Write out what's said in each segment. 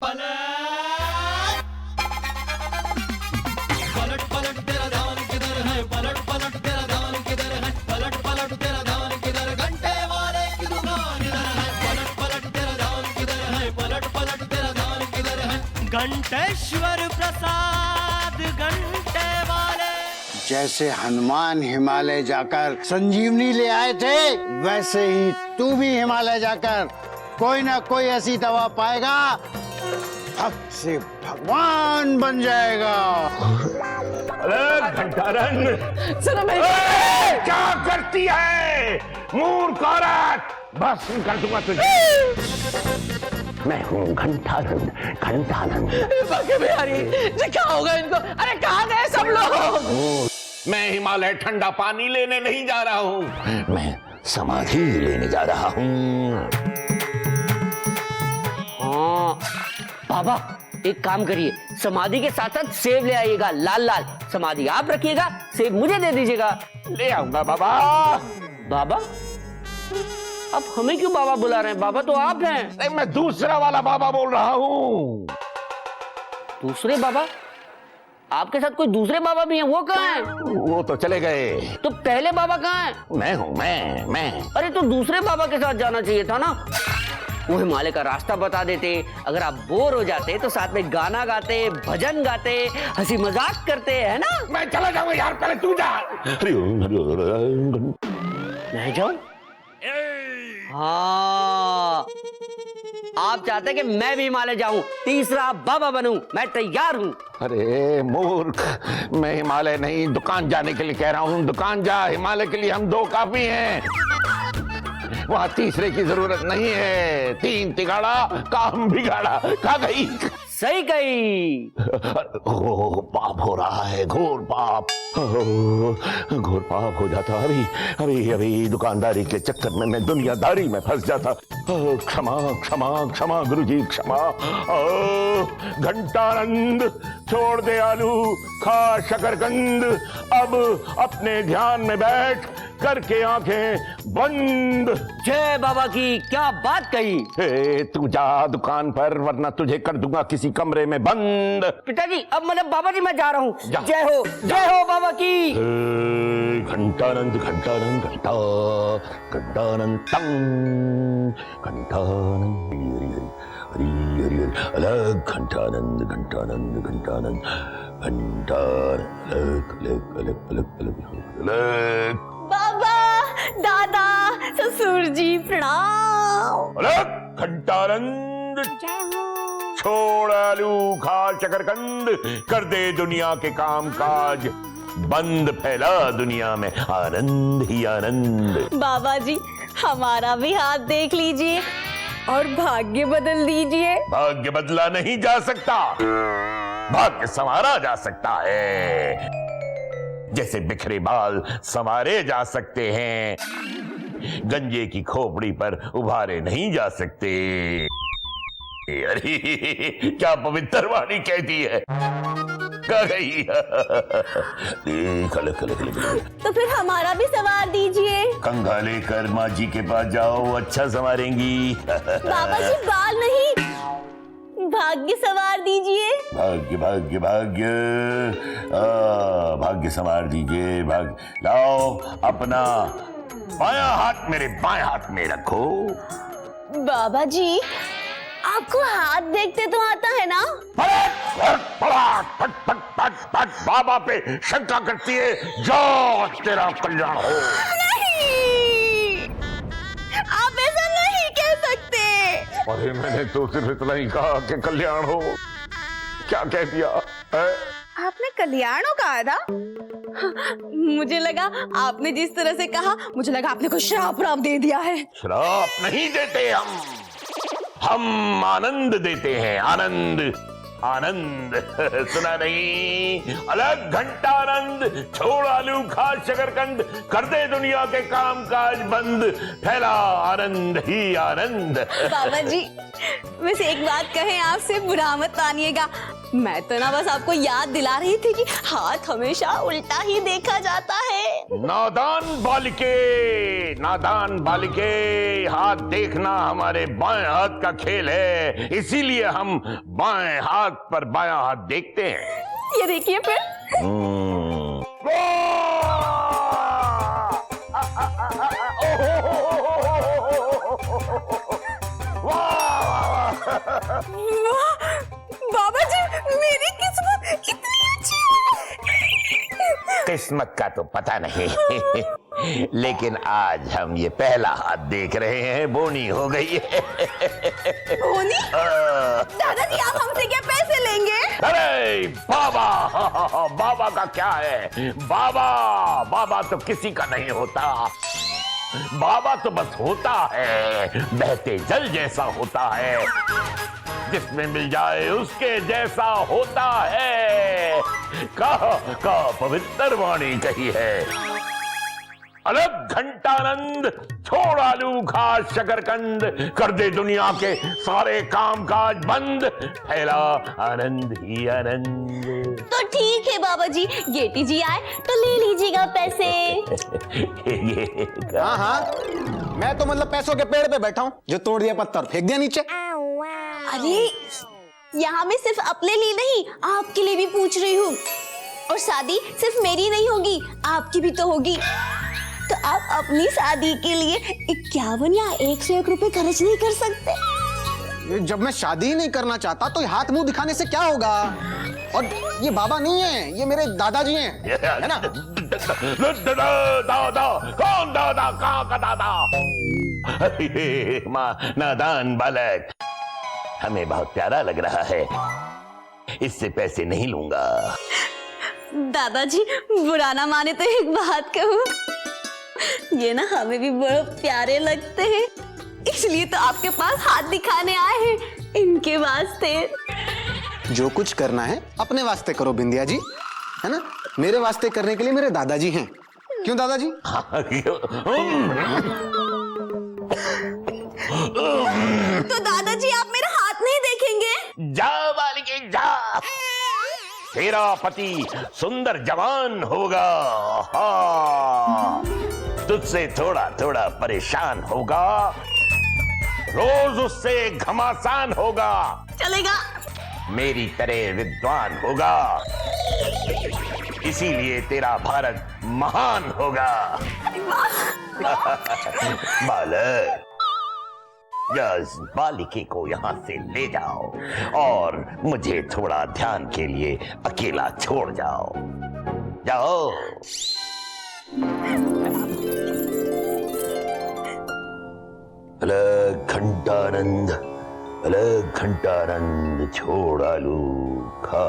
पलट पलट पलट तेरा ध्यान किधर है, पलट पलट तेरा ध्यान किधर है, पलट पलट तेरा ध्यान किधर, घंटे वाले की दुकान इधर है, पलट पलट तेरा ध्यान किधर है, पलट पलट तेरा ध्यान किधर है। घंटेश्वर प्रसाद घंटे वाले। जैसे हनुमान हिमालय जाकर संजीवनी ले आए थे, वैसे ही तू भी हिमालय जाकर कोई ना कोई ऐसी दवा पाएगा, भक्त से भगवान बन जाएगा। अरे घंटारन, सुनो मेरी क्या करती है मूर्ख औरत? बस कर दूंगा तुझे। मैं हूँ घंटारन, घंटारन। बाकी बिहारी जी क्या होगा इनको? अरे कहाँ गए सब लोग? मैं हिमालय ठंडा पानी लेने नहीं जा रहा हूँ, मैं समाधि लेने जा रहा हूँ। हाँ बाबा, एक काम करिए, समाधि के साथ साथ सेब ले आइएगा, लाल लाल। समाधि आप रखिएगा, सेब मुझे दे दीजिएगा। ले आऊंगा बाबा। बाबा? अब हमें क्यों बाबा बुला रहे हैं? बाबा तो आप हैं। नहीं, मैं दूसरा वाला बाबा बोल रहा हूँ। दूसरे बाबा? आपके साथ कोई दूसरे बाबा भी हैं, वो कहाँ हैं? वो तो चले गए। तो पहले बाबा कहाँ हैं? मैं हूँ, मैं। अरे तो दूसरे बाबा के साथ जाना चाहिए था ना, वो हिमालय का रास्ता बता देते। अगर आप बोर हो जाते तो साथ में गाना गाते, भजन गाते, हंसी मजाक करते, है ना? मैं चला जाऊंगा यार, पहले तू जा। मैं जाऊं? हाँ, आप चाहते कि मैं भी हिमालय जाऊं, तीसरा बाबा बनूं? मैं तैयार हूं। अरे मूर्ख, मैं हिमालय नहीं, दुकान जाने के लिए कह रहा हूँ। दुकान जा, हिमालय के लिए हम दो काफी हैं। वहाँ तीसरे की जरूरत नहीं है। तीन तिगाड़ा काम बिगाड़ा। कहाँ गई? सही कही। ओह, पाप हो रहा है, घोर पाप। घोर पाप हो जाता। अभी दुकानदारी के चक्कर में मैं दुनियादारी में फंस जाता। क्षमा क्षमा क्षमा गुरुजी, क्षमा। घंटानंद, छोड़ दे आलू, खा शकरकंद। अब अपने ध्यान में बैठ, करके आंखें बंद। जय बाबा की, क्या बात कही। तू जा दुकान पर, वरना तुझे कर दूंगा किसी कमरे में बंद। पिताजी, अब मतलब बाबा जी मैं जा रहा हूँ। जा। जय हो बाबा की। घंटानंद घंटानंद घंटा घंटानंद टंग घंटानंद हरि हरि हरि हरि अलग घंटानंद घंटानंद घंटानंद घंटानंद अलग अलग अलग अलग अलग अलग। बाबा, दादा, ससुर जी प्रणाम। अलग घंटानंद, छोड़ आलू, खा शकरकंद, कर दे दुनिया के काम काज बंद, फैला दुनिया में आनंद ही आनंद। बाबा जी, हमारा भी हाथ देख लीजिए और भाग्य बदल दीजिए। भाग्य बदला नहीं जा सकता, भाग्य संवारा जा सकता है। जैसे बिखरे बाल संवारे जा सकते हैं, गंजे की खोपड़ी पर उभारे नहीं जा सकते। अरे क्या पवित्र वाणी कहती है। कह गई। तो फिर हमारा भी संवार दीजिए। कंघा लेकर माँ जी के पास जाओ, अच्छा संवारेंगी। बाबा जी, बाल नहीं, भाग्य संवार दीजिए। भाग्य भाग्य भाग्य, भाग्य संवार दीजिए। भाग्य लाओ, अपना बायां हाथ मेरे बाएं हाथ में रखो। बाबा जी, आपको हाथ देखते तो आता है ना? पट पट पट पट पट पट, बाबा पे शंका करती है। जा, तेरा कल्याण हो। नहीं, आप ऐसा नहीं कह सकते। अरे मैंने तो सिर्फ इतना ही कहा कि कल्याण हो। क्या कह दिया है? आपने कल्याण हो कहा था? मुझे लगा आपने जिस तरह से कहा, मुझे लगा आपने कोई श्राप दे दिया है। श्राप नहीं देते हम आनंद देते हैं। आनंद आनंद। सुना नहीं? अलग घंटानंद, छोड़ आलू, खा शकरकंद, कर दे दुनिया के काम काज बंद, फैला आनंद ही आनंद। बाबा जी, वैसे एक बात कहें आपसे, बुरा मत मानिएगा, मैं तो ना बस आपको याद दिला रही थी कि हाथ हमेशा उल्टा ही देखा जाता है। नादान बालिके, हाथ देखना हमारे बाएं हाथ का खेल है, इसीलिए हम बाएं हाथ पर बायां हाथ देखते हैं। ये देखिए फिर। वाह, बाबा जी मेरी किस्मत इतनी अच्छी है। किस्मत का तो पता नहीं लेकिन आज हम ये पहला हाथ देख रहे हैं, बोनी हो गई है। बोनी? दादाजी आप हमसे क्या पैसे लेंगे? अरे बाबा, बाबा का क्या है, बाबा तो किसी का नहीं होता। बाबा तो बस होता है, बहते जल जैसा होता है, जिसमें मिल जाए उसके जैसा होता है। का पवित्र वाणी कही है। अलग घंटानंद, छोड़ आलू खा शकरकंद, कर दे दुनिया के सारे काम काज बंद, फैला आनंद ही आनंद। तो ठीक है बाबा जी, गेटी जी आए तो ले लीजिएगा पैसे। हाँ हाँ, मैं तो मतलब पैसों के पेड़ पे बैठा हूँ, जो तोड़ दिया पत्थर फेंक दिया नीचे। अरे यहाँ मैं सिर्फ अपने लिए नहीं आपके लिए भी पूछ रही हूँ, और शादी सिर्फ मेरी नहीं होगी, आपकी भी तो होगी। तो आप अपनी शादी के लिए 51 या 101 रुपए खर्च नहीं कर सकते? जब मैं शादी ही नहीं करना चाहता तो हाथ मुंह दिखाने से क्या होगा? और ये बाबा नहीं है, ये मेरे दादाजी हैं, है ना? दादा कौन? दादा कहाँ का दादा? नादान बालक, हमें बहुत प्यारा लग रहा है, इससे पैसे नहीं लूंगा। दादाजी बुरा ना माने तो एक बात कहूँ, ये ना हमें भी बड़े प्यारे लगते हैं, इसलिए तो आपके पास हाथ दिखाने आए हैं, इनके वास्ते। जो कुछ करना है अपने वास्ते करो बिंदिया जी, है ना? मेरे वास्ते करने के लिए मेरे दादाजी हैं। क्यों दादाजी? तो दादाजी आप मेरा हाथ नहीं देखेंगे? जा बालिके जा, तेरा पति सुंदर जवान होगा, हाँ, तुझसे थोड़ा थोड़ा परेशान होगा, रोज उससे घमासान होगा, चलेगा? मेरी तरह विद्वान होगा, इसीलिए तेरा भारत महान होगा। बालक, इस बालिके को यहाँ से ले जाओ और मुझे थोड़ा ध्यान के लिए अकेला छोड़ जाओ। जाओ। अलग घंटानंद, अलग घंटानंद, छोड़ आलू खा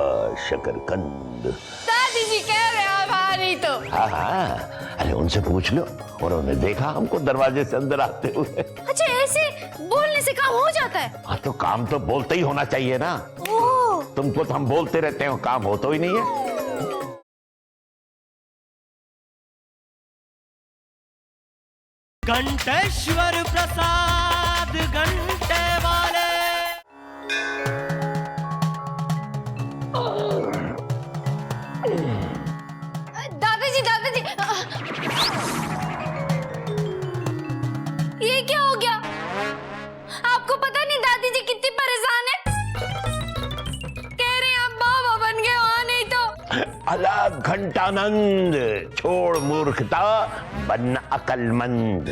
शकरकंद। दादी जी कह रहे हैं आप आ नहीं तो। हाँ हाँ, अरे उनसे पूछ लो, उन्होंने देखा हमको दरवाजे से अंदर आते हुए। अच्छा, ऐसे बोलने से काम हो जाता है? हाँ तो काम तो बोलते ही होना चाहिए ना। ओह, तुमको तो हम बोलते रहते हो, काम हो तो ही नहीं है। घंटेश्वर प्रसाद घंटे वाले। दादाजी दादाजी, ये क्या हो गया? आपको पता नहीं दादी जी कितनी परेशान है? कह रहे हैं आप बाबा बन गए, वहां नहीं तो। अलग घंटानंद, छोड़ मूर्खता, बन अकलमंद।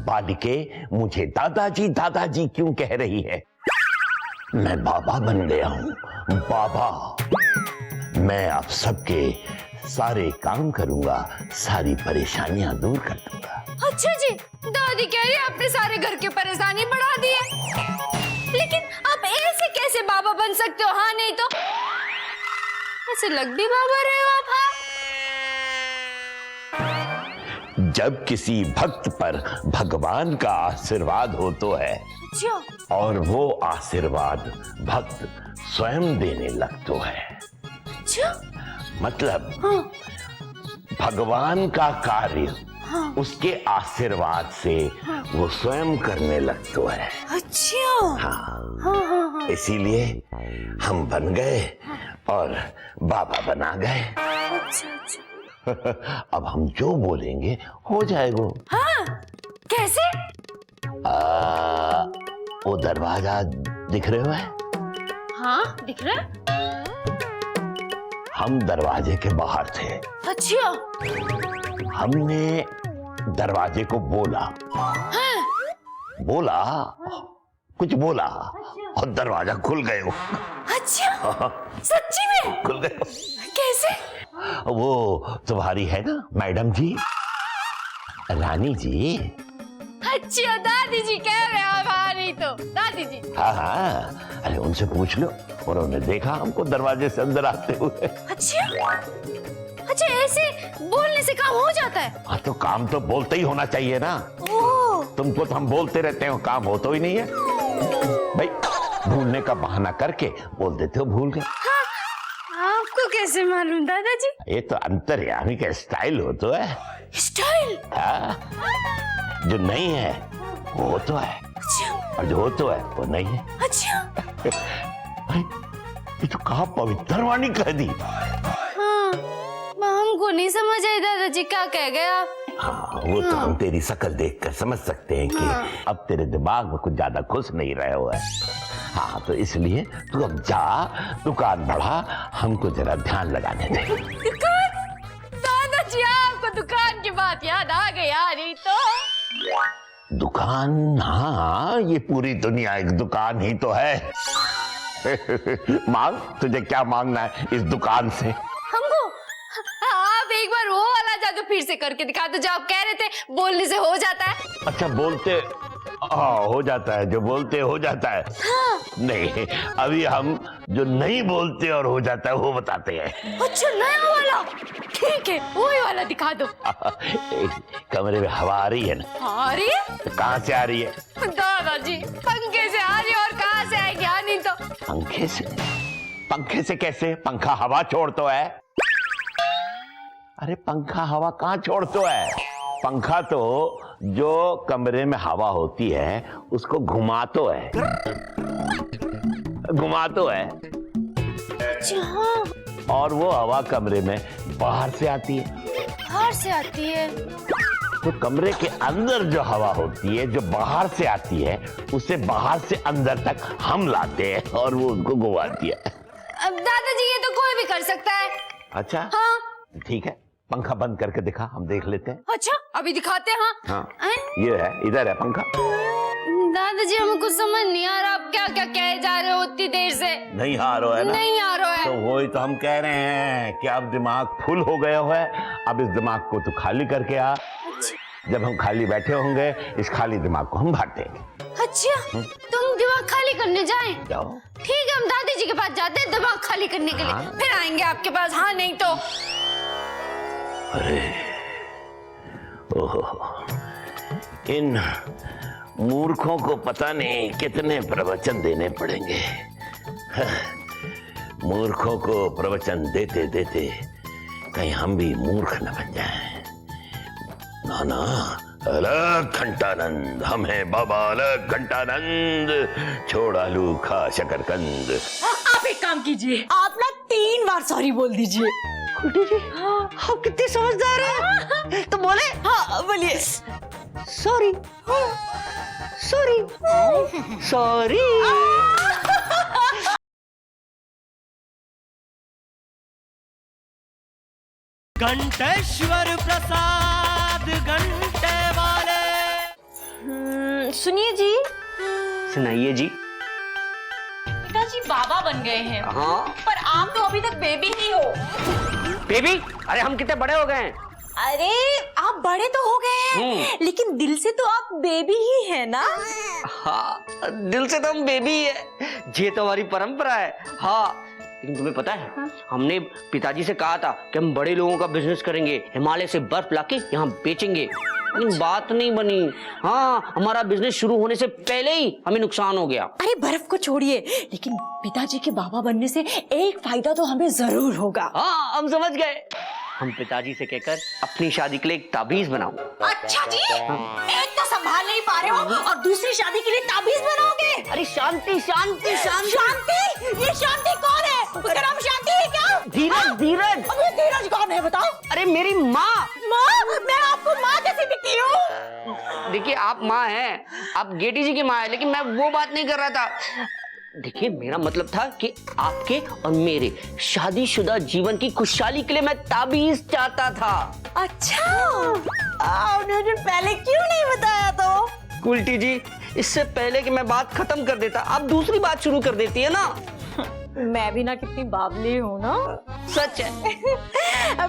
बालिके, मुझे दादाजी दादाजी क्यों कह रही है? मैं बाबा बन गया हूँ, बाबा। मैं आप सबके सारे काम करूंगा, सारी परेशानियां दूर कर दूंगा। अच्छा जी, दादी कह रही है आपने सारे घर की परेशानी बढ़ा दी है, लेकिन आप ऐसे कैसे बाबा बन सकते हो? हाँ नहीं तो। ऐसे लग भी बाबा रहे हो आप। हाँ, जब किसी भक्त पर भगवान का आशीर्वाद हो तो है, अच्छा, और वो आशीर्वाद भक्त स्वयं देने लगतो है। अच्छा, मतलब हाँ, भगवान का कार्य उसके आशीर्वाद से वो स्वयं करने लगतो है। अच्छा, हाँ, हाँ हाँ हाँ। इसीलिए हम बन गए और बाबा बना गए। अब हम जो बोलेंगे हो जाएगा। हाँ, कैसे? वो दरवाजा दिख रहे हो? हाँ, दिख रहा है। हम दरवाजे के बाहर थे। अच्छा। हमने दरवाजे को बोला। हाँ। बोला, कुछ बोला और दरवाजा खुल गए। अच्छा, सच्ची में? खुल गए। कैसे? वो तुम्हारी है ना मैडम जी, रानी जी। अच्छा, दादी जी कह रहे हैं। हाँ, नहीं तो दादी जी। हाँ हाँ, अरे उनसे पूछ लो। उन्होंने देखा हमको दरवाजे से अंदर आते हुए। अच्छा, अच्छा, ऐसे बोलने से काम हो जाता है? हाँ, तो काम तो बोलते ही होना चाहिए ना। ओह, तुमको तो हम बोलते रहते हो, काम हो तो ही नहीं है भाई। भूलने का बहाना करके बोल देते हो भूल गए। आपको कैसे मालूम दादाजी? ये तो अंतर्यामी का स्टाइल हो तो है। स्टाइल? हाँ, जो नहीं है वो तो है। अच्छा, और जो हो तो है वो नहीं है। अच्छा। अरे, ये तो कहा पवित्र वाणी कह दी। हाँ, हमको नहीं समझ आई दादाजी, क्या कह गए आप? हाँ, वो तो हम तेरी शक्ल देखकर समझ सकते हैं कि अब तेरे दिमाग में कुछ ज्यादा खुश नहीं रहे हो है। हाँ, तो इसलिए तू अब जा, दुकान बढ़ा, हमको जरा ध्यान लगाने दे। दुकान? दादाजी, आपको दुकान की बात याद आ गई? नहीं तो दुकान? हाँ, ये पूरी दुनिया एक दुकान ही तो है। मांग, तुझे क्या मांगना है इस दुकान से? हमको आप एक बार वो वाला जादू फिर से करके दिखा दो जो आप कह रहे थे बोलने से हो जाता है। अच्छा, बोलते हो जाता है, जो बोलते हो जाता है। हाँ। नहीं, अभी हम जो नहीं बोलते और हो जाता है वो बताते हैं। अच्छा, नया वाला? ठीक है, वही वाला दिखा दो। कमरे में हवा आ रही है ना? आ रही है? तो कहाँ से आ रही है? दादाजी, पंखे से आ रही है, और कहाँ से आएगी? नहीं तो पंखे से? पंखे से कैसे? पंखा हवा छोड़ तो है। अरे, पंखा हवा कहाँ छोड़ तो है? पंखा तो जो कमरे में हवा होती है उसको घुमा तो है, घुमा तो है। अच्छा, और वो हवा कमरे में बाहर से आती है। बाहर से आती है? तो कमरे के अंदर जो हवा होती है, जो बाहर से आती है, उसे बाहर से अंदर तक हम लाते हैं और वो उनको घुमाती है। अब दादाजी, ये तो कोई भी कर सकता है। अच्छा, हाँ। ठीक है, पंखा बंद करके दिखा, हम देख लेते हैं। अच्छा, अभी दिखाते हैं। हाँ, ये है, इधर है पंखा। दादाजी, हमको समझ नहीं आ रहा आप क्या क्या कहे जा रहे हो उतनी देर से। नहीं आ रहा है ना? नहीं आ रहा है। तो वही तो हम कह रहे हैं कि अब दिमाग फुल हो गया है। अब इस दिमाग को तू खाली करके आ। जब हम खाली बैठे होंगे, इस खाली दिमाग को हम बांटेंगे। अच्छा, तुम दिमाग खाली करने जाएं? जाओ। ठीक है, हम दादी जी के पास जाते हैं दिमाग खाली करने के लिए। हाँ? फिर आएंगे आपके पास। हाँ, नहीं तो अरे, ओहो, इन मूर्खों को पता नहीं कितने प्रवचन देने पड़ेंगे। मूर्खों को प्रवचन देते देते कहीं हम भी मूर्ख न बन जाएं। ना ना, अलग घंटानंद, हम हैं बाबा अलग घंटानंद, छोड़ आलू खा शकरकंद। आप एक काम कीजिए, आप ना 3 बार सॉरी बोल दीजिए। हाँ, आप कितने समझदार हैं। तो बोले? हाँ, बोलिए। Sorry, sorry, sorry. Ghanteshwar Prasad घंटे वाले। सुनिए जी, सुनाइए जी। पिताजी बाबा बन गए हैं। हाँ, पर आप तो अभी तक बेबी ही हो। बेबी? अरे, हम कितने बड़े हो गए हैं। अरे, आप बड़े तो हो गए हैं, लेकिन दिल से तो आप बेबी ही है ना? हाँ, दिल से तो हम बेबी ही है, ये तो हमारी परंपरा है। हाँ, लेकिन तुम्हें पता है, हमने पिताजी से कहा था कि हम बड़े लोगों का बिजनेस करेंगे, हिमालय से बर्फ लाके यहाँ बेचेंगे, लेकिन बात नहीं बनी। हाँ, हमारा बिजनेस शुरू होने से पहले ही हमें नुकसान हो गया। अरे, बर्फ को छोड़िए, लेकिन पिताजी के बाबा बनने से एक फायदा तो हमें जरूर होगा। हाँ, हम समझ गए। हम पिताजी से कहकर अपनी शादी के लिए एक ताबीज बनाऊं। अच्छा जी, एक तो संभाल नहीं पा रहे हो और दूसरी शादी के लिए ताबीज बनाओगे? अरे शांति शांति शांति। शांति? ये शांति कौन है? उसका नाम शांति है क्या? धीरज धीरज। अब ये धीरज कौन है बताओ? अरे मेरी माँ। माँ? मैं आपको माँ कैसे दिखती हूँ? देखिए आप माँ हैं, आप गेटी जी की माँ है, लेकिन मैं वो बात नहीं कर रहा था। देखिए मेरा मतलब था कि आपके और मेरे शादीशुदा जीवन की खुशहाली के लिए मैं ताबीज चाहता था। अच्छा, आपने मुझे पहले क्यों नहीं बताया तो? कुल्टी जी, इससे पहले कि मैं बात खत्म कर देता आप दूसरी बात शुरू कर देती है ना। मैं भी ना कितनी बावली हूँ ना। सच है।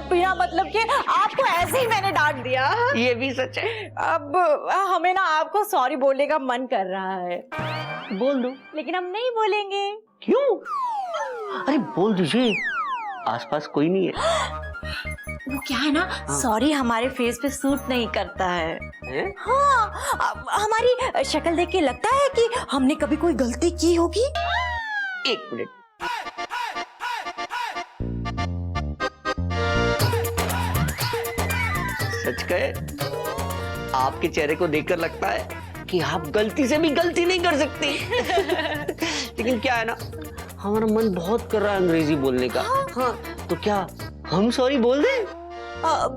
बिना मतलब के आपको ऐसे ही मैंने डांट दिया। ये भी सच है। अब हमें ना आपको सॉरी बोलने का मन कर रहा है। बोल दो। लेकिन हम नहीं बोलेंगे। क्यों? अरे बोल दीजिए, आसपास कोई नहीं है। वो क्या है ना, सॉरी हमारे फेस पे सूट नहीं करता है। हाँ, अब हमारी शक्ल देख के लगता है कि हमने कभी कोई गलती की होगी। एक मिनट। सच कहे, आपके चेहरे को देखकर लगता है कि आप गलती से भी गलती नहीं कर सकती। लेकिन क्या है ना, हमारा मन बहुत कर रहा है अंग्रेजी बोलने का। हाँ, तो क्या हम सॉरी बोल दें?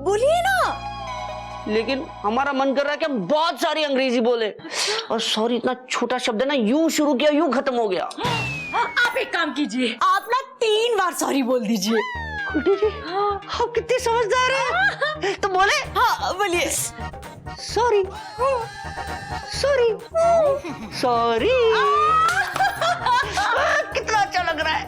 बोलिए ना। लेकिन हमारा मन कर रहा है कि हम बहुत सारी अंग्रेजी बोले। और सॉरी इतना छोटा शब्द है ना, यूं शुरू किया यूं खत्म हो गया। आप एक काम कीजिए, आप ना 3 बार सॉरी बोल दीजिए। कुल्टी जी, आप कितने समझदार हैं। तो बोले? हाँ बोलिए। Sorry sorry sorry. कितना अच्छा लग रहा है।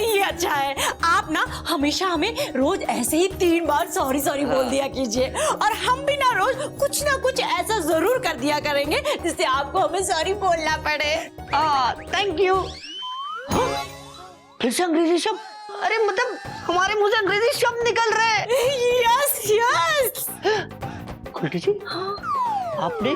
ये अच्छा है। आप ना हमेशा हमें रोज ऐसे ही 3 बार सॉरी सॉरी बोल दिया कीजिए, और हम भी ना रोज कुछ ना कुछ ऐसा जरूर कर दिया करेंगे जिससे आपको हमें सॉरी बोलना पड़े। Thank you. फिर से अंग्रेजी शब्द? अरे मतलब हमारे मुंह से अंग्रेजी शब्द निकल रहे हैं। Yes yes. कुल्टी जी, आपने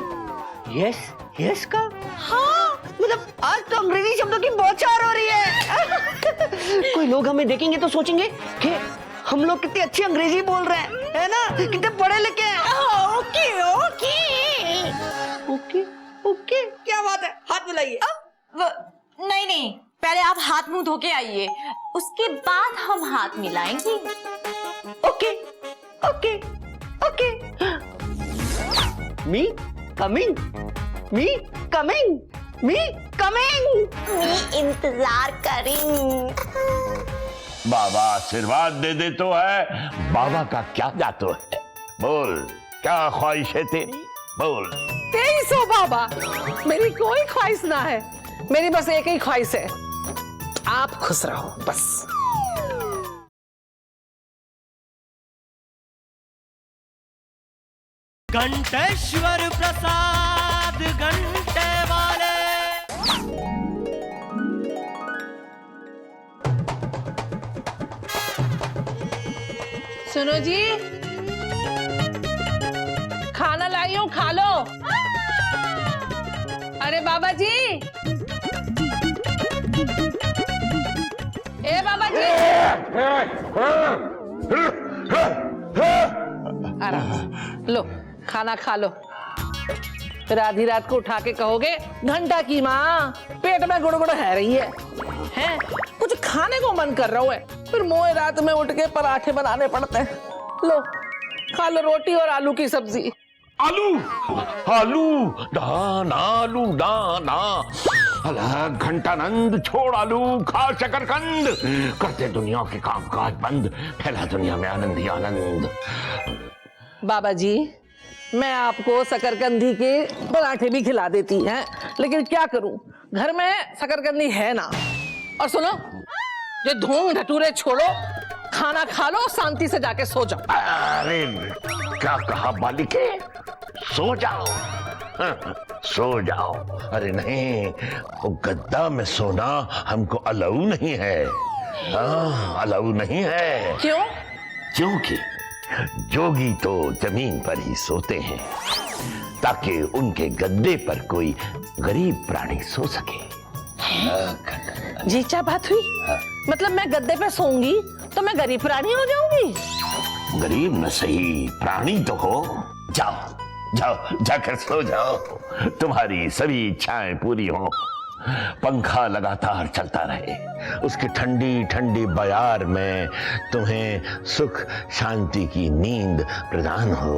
यस यस का? हाँ, मतलब आज तो अंग्रेजी शब्दों की बौछार हो रही है। कोई लोग हमें देखेंगे तो सोचेंगे कि हम लोग कितनी अच्छी अंग्रेजी बोल रहे हैं, है ना, कितने पढ़े लिखे हैं। ओके ओके ओके ओके, क्या बात है, हाथ मिलाइए। नहीं नहीं, पहले आप हाथ मुंह धो के आइए, उसके बाद हम हाथ मिलाएंगे। Okay okay okay. Me coming, me coming, me coming. मैं इंतजार करें। बाबा आशीर्वाद दे दे तो है, बाबा का क्या जातो है। बोल, क्या ख्वाहिश है तेरी, बोल। 2300 बाबा, मेरी कोई ख्वाहिश ना है, मेरी बस एक ही ख्वाहिश है, आप खुश रहो बस। घंटेश्वर प्रसाद घंटे वाले। सुनो जी, खाना लाई हूं, खा लो। अरे बाबा जी, ए बाबा जी, आराम लो, खाना खा लो। फिर आधी रात को उठा के कहोगे घंटा की माँ पेट में गुड़गुड़ है रही है, हैं? कुछ खाने को मन कर रहा है, फिर मोए रात में उठ के पराठे बनाने पड़ते हैं। लो खा लो रोटी और आलू की सब्जी। आलू आलू दान, आलू दाना। अल्लाह घंटानंद, छोड़ आलू, खा शकरकंद, करते दुनिया के कामकाज बंद, फैला दुनिया में आनंद ही आनंद। बाबा जी, मैं आपको शकरकंदी के पराठे भी खिला देती हैं, लेकिन क्या करूं, घर में शकरकंदी है ना। और सुनो, ये धूम धटूरे छोड़ो, खाना खा लो, शांति से जाके सो जाओ। अरे क्या कहा बालिके, सो जाओ। सो जाओ। अरे नहीं, वो गद्दा में सोना हमको अलाउ नहीं है। अलाउ नहीं है। क्यों? क्योंकि जोगी तो जमीन पर ही सोते हैं, ताकि उनके गद्दे पर कोई गरीब प्राणी सो सके। जी क्या बात हुई? मतलब मैं गद्दे पे सोऊंगी तो मैं गरीब प्राणी हो जाऊंगी? गरीब न सही प्राणी तो हो। जाओ जाओ जाकर सो जाओ, तुम्हारी सभी इच्छाएं पूरी हो, पंखा लगातार चलता रहे, उसकी ठंडी ठंडी बयार में तुम्हें सुख शांति की नींद प्रदान हो।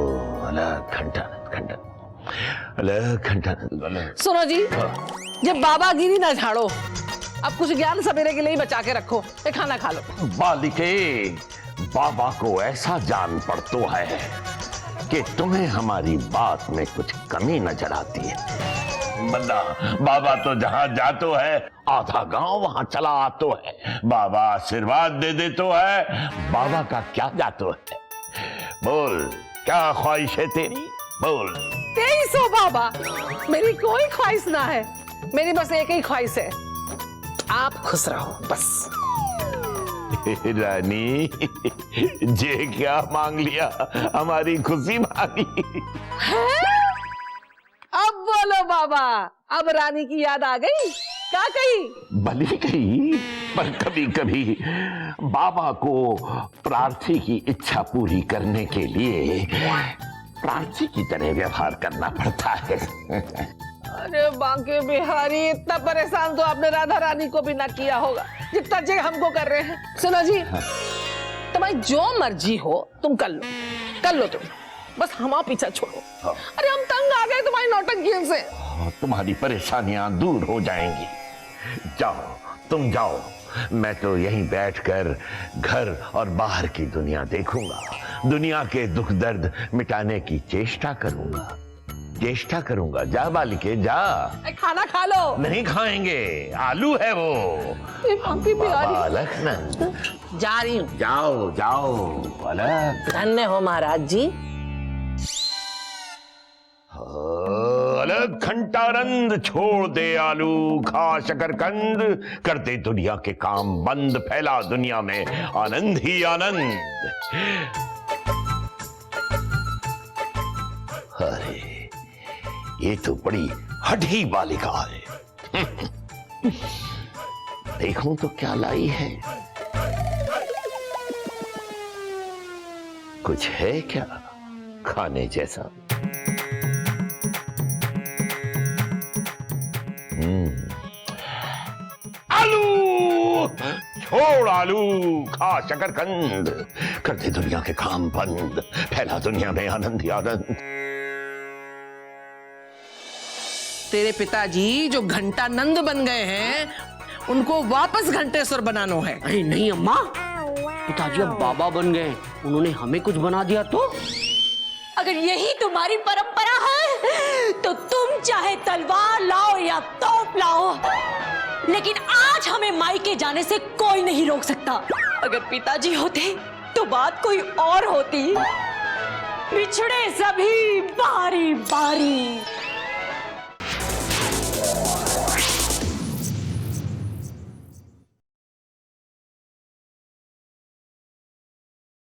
अलग घंटा घंटा अलग घंटा। सुनो जी, जब बाबा गिरी ना झाड़ो, अब कुछ ज्ञान सवेरे के लिए ही बचा के रखो। ये खाना खा लो। बालिके, बाबा को ऐसा जान पड़ता है कि तुम्हें हमारी बात में कुछ कमी नजर आती है। बंदा बाबा तो जहां जातो है आधा गांव वहां चला आतो है, बाबा आशीर्वाद दे देतो है, बाबा का क्या जातो है। बोल क्या ख्वाहिश है तेरी, बोल। 2300 बाबा, मेरी कोई ख्वाहिश ना है, मेरी बस एक ही ख्वाहिश है, आप खुश रहो बस। रानी, जे क्या मांग लिया, हमारी खुशी मांगी। अब बोलो बाबा, अब रानी की याद आ गई? क्या कही? भली कही, पर कभी कभी बाबा को प्रार्थी की इच्छा पूरी करने के लिए प्रार्थी की तरह व्यवहार करना पड़ता है। अरे बांके बिहारी, इतना परेशान तो आपने राधा रानी को भी ना किया होगा जितना जे हमको कर रहे हैं। सुनो जी, तुम्हारी जो मर्जी हो तुम कर लो तुम, बस हमारा पीछा छोड़ो। अरे हम तंग आ गए तुम्हारी नौटंकियों से। तुम्हारी परेशानियां दूर हो जाएंगी। जाओ, तुम जाओ, मैं तो यहीं बैठकर घर और बाहर की दुनिया देखूंगा, दुनिया के दुख दर्द मिटाने की चेष्टा करूंगा। जा बालिके जा। खाना खा लो। नहीं खाएंगे, आलू है वो। बांके बिहारी, बाबा लखनऊ, जा रही हूँ। जाओ जाओ। अलग धन्य हो महाराज जी। अलग घंटारंद, छोड़ दे आलू, खा शकरकंद, कर दे दुनिया के काम बंद, फैला दुनिया में आनंद ही आनंद। अरे ये तो बड़ी हठी बालिका है। देखूं तो क्या लाई है, कुछ है क्या खाने जैसा? आलू, छोड़ आलू, खा शकरकंद, कर दे दुनिया के काम बंद, फैला दुनिया में आनंद ही आनंद। तेरे पिताजी जो घंटानंद बन गए हैं, उनको वापस घंटेश्वर बनाना है। अरे नहीं अम्मा, पिताजी अब बाबा बन गए, उन्होंने हमें कुछ बना दिया तो? अगर यही तुम्हारी परंपरा है तो तुम चाहे तलवार लाओ या तोप लाओ, लेकिन आज हमें मायके जाने से कोई नहीं रोक सकता। अगर पिताजी होते तो बात कोई और होती। बिछड़े सभी बारी बारी,